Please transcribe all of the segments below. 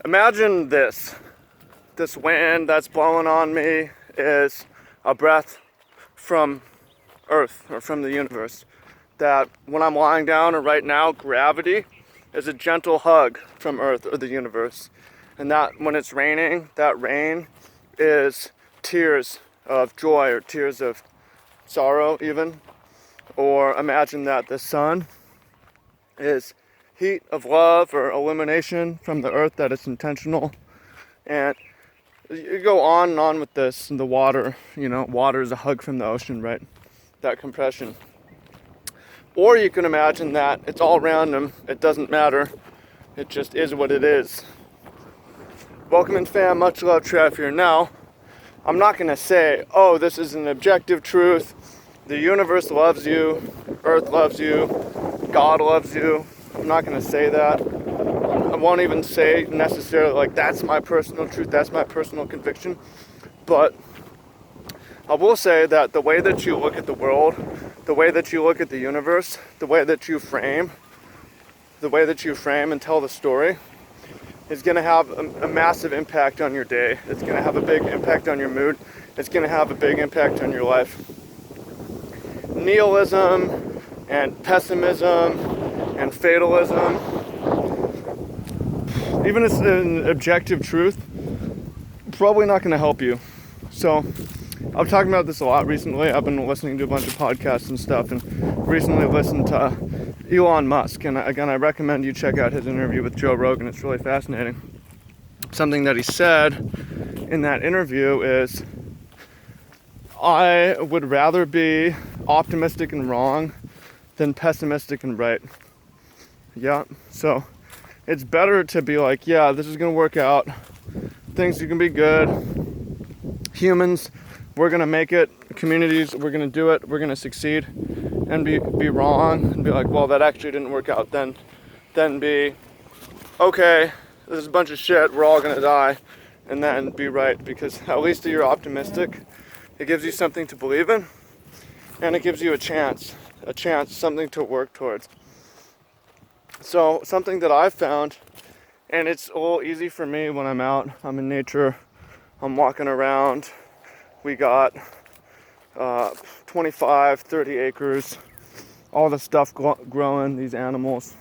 Imagine this. This wind that's blowing on me is a breath from Earth or from the universe. That when I'm lying down or right now, gravity is a gentle hug from Earth or the universe. And that when it's raining, that rain is tears of joy or tears of sorrow even. Or imagine that the sun is heat of love or illumination from the earth, that it's intentional. And you go on and on with this. And the water, water is a hug from the ocean, right? That compression. Or you can imagine that it's all random, it doesn't matter, it just is what it is. Welcome in, fam, much love, Trav here. Now, I'm not going to say, oh, this is an objective truth, the universe loves you, Earth loves you, God loves you. I'm not going to say that. I won't even say necessarily like that's my personal truth, that's my personal conviction. But I will say that the way that you look at the world, the way that you look at the universe, the way that you frame and tell the story is going to have a massive impact on your day. It's going to have a big impact on your mood. It's going to have a big impact on your life. Nihilism and pessimism and fatalism, even if it's an objective truth, probably not going to help you. So I've talked about this a lot recently. I've been listening to a bunch of podcasts and stuff, and recently listened to Elon Musk. And again, I recommend you check out his interview with Joe Rogan. It's really fascinating. Something that he said in that interview is, I would rather be optimistic and wrong than pessimistic and right. Yeah, so it's better to be like, yeah, this is going to work out. Things are going to be good. Humans, we're going to make it. Communities, we're going to do it. We're going to succeed. And be wrong and be like, well, that actually didn't work out. Then be, okay, this is a bunch of shit. We're all going to die. And then be right, because at least you're optimistic. It gives you something to believe in. And it gives you a chance, something to work towards. So something that I've found, and it's a little easy for me when I'm out, I'm in nature, I'm walking around, we got 25, 30 acres, all the stuff growing, these animals,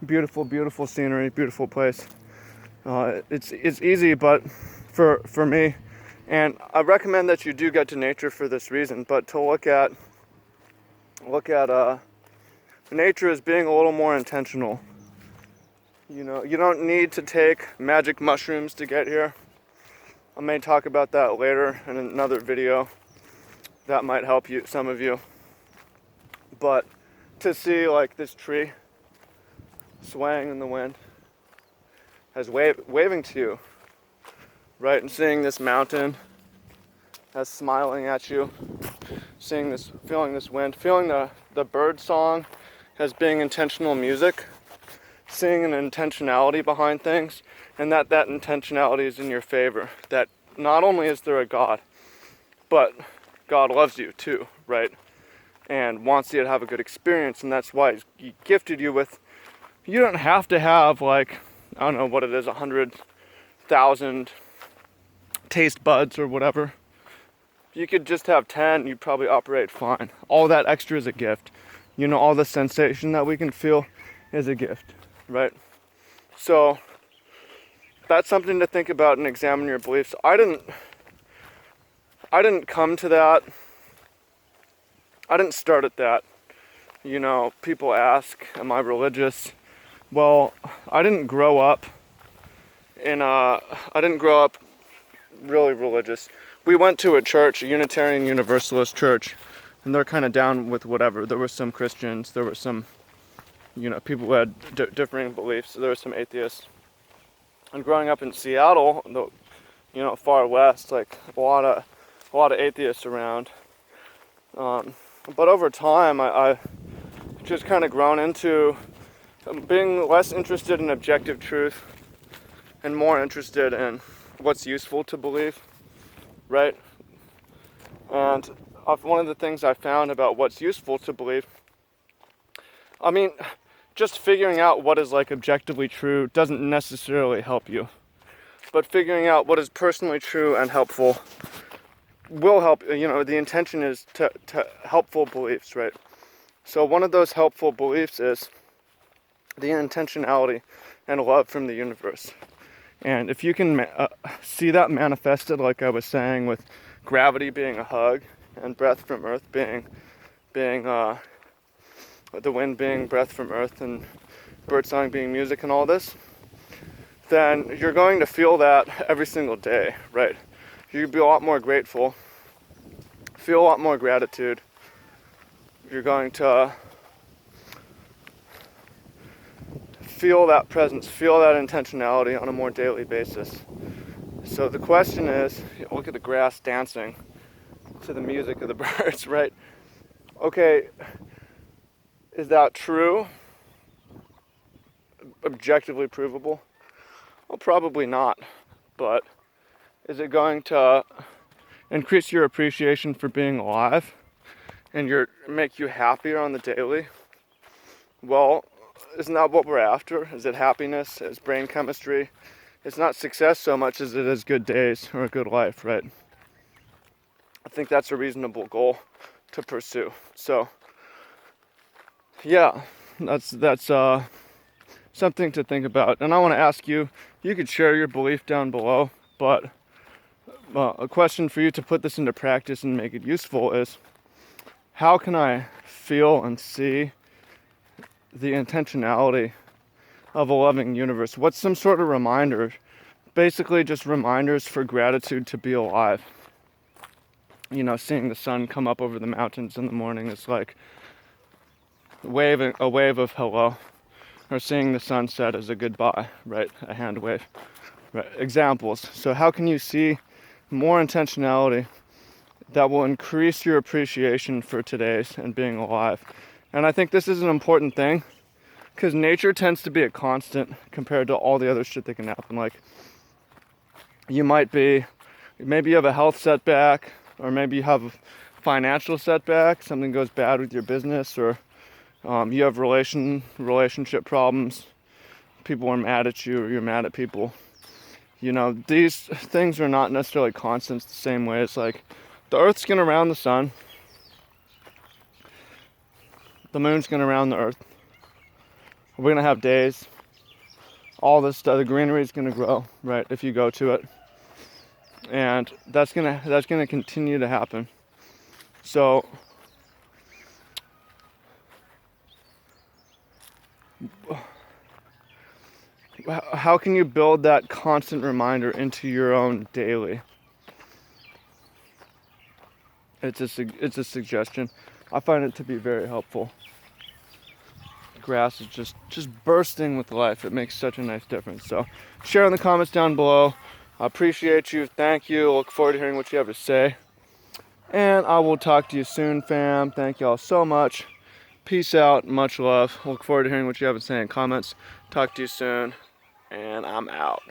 beautiful, beautiful scenery, beautiful place. It's easy, but for me, and I recommend that you do get to nature for this reason, but to look at nature as being a little more intentional. You don't need to take magic mushrooms to get here. I may talk about that later in another video. That might help you, some of you. But to see like this tree swaying in the wind, as waving to you, right? And seeing this mountain as smiling at you, feeling this wind, feeling the bird song as being intentional music, seeing an intentionality behind things, and that intentionality is in your favor. That not only is there a God, but God loves you too, right? And wants you to have a good experience, and that's why He gifted you with, you don't have to have like, I don't know what it is, 100,000 taste buds or whatever. You could just have 10, you'd probably operate fine. All that extra is a gift. All the sensation that we can feel is a gift, right? So that's something to think about and examine your beliefs. I didn't come to that. I didn't start at that. People ask, am I religious? Well, I didn't grow up really religious. We went to a church, a Unitarian Universalist church, and they're kind of down with whatever. There were some Christians, there were some, people who had differing beliefs. There were some atheists. And growing up in Seattle, far west, like a lot of atheists around. But over time, I just kind of grown into being less interested in objective truth and more interested in what's useful to believe, right? And one of the things I found about what's useful to believe, just figuring out what is like objectively true doesn't necessarily help you. but figuring out what is personally true and helpful will help. The intention is to helpful beliefs, right? So one of those helpful beliefs is the intentionality and love from the universe. And if you can see that manifested, like I was saying, with gravity being a hug and breath from earth being the wind being breath from earth and birdsong being music and all this, then you're going to feel that every single day, right? You'll be a lot more grateful, feel a lot more gratitude. You're going to feel that presence, feel that intentionality on a more daily basis. So the question is, look at the grass dancing to the music of the birds, right? Okay, is that true? Objectively provable? Well, probably not. But is it going to increase your appreciation for being alive and make you happier on the daily? Well, isn't that what we're after? Is it happiness? Is brain chemistry? It's not success so much as it is good days or a good life, right? I think that's a reasonable goal to pursue. So, yeah, that's something to think about. And I want to ask you, you could share your belief down below, but a question for you to put this into practice and make it useful is, how can I feel and see the intentionality of a loving universe? What's some sort of reminder? Basically just reminders for gratitude to be alive. Seeing the sun come up over the mountains in the morning is like a wave of hello. Or seeing the sunset as a goodbye, right? A hand wave. Right. Examples. So how can you see more intentionality that will increase your appreciation for today's and being alive? And I think this is an important thing because nature tends to be a constant compared to all the other shit that can happen. Like, maybe you have a health setback, or maybe you have a financial setback, something goes bad with your business, or you have relationship problems, people are mad at you, or you're mad at people. These things are not necessarily constants the same way. It's like the earth's going around the sun, the moon's going around the earth. We're going to have days. All this stuff, the greenery is going to grow, right, if you go to it. And that's going to continue to happen. So how can you build that constant reminder into your own daily? It's a suggestion. I find it to be very helpful. The grass is just bursting with life. It makes such a nice difference. So share in the comments down below. I appreciate you. Thank you. Look forward to hearing what you have to say. And I will talk to you soon, fam. Thank y'all so much. Peace out. Much love. Look forward to hearing what you have to say in comments. Talk to you soon. And I'm out.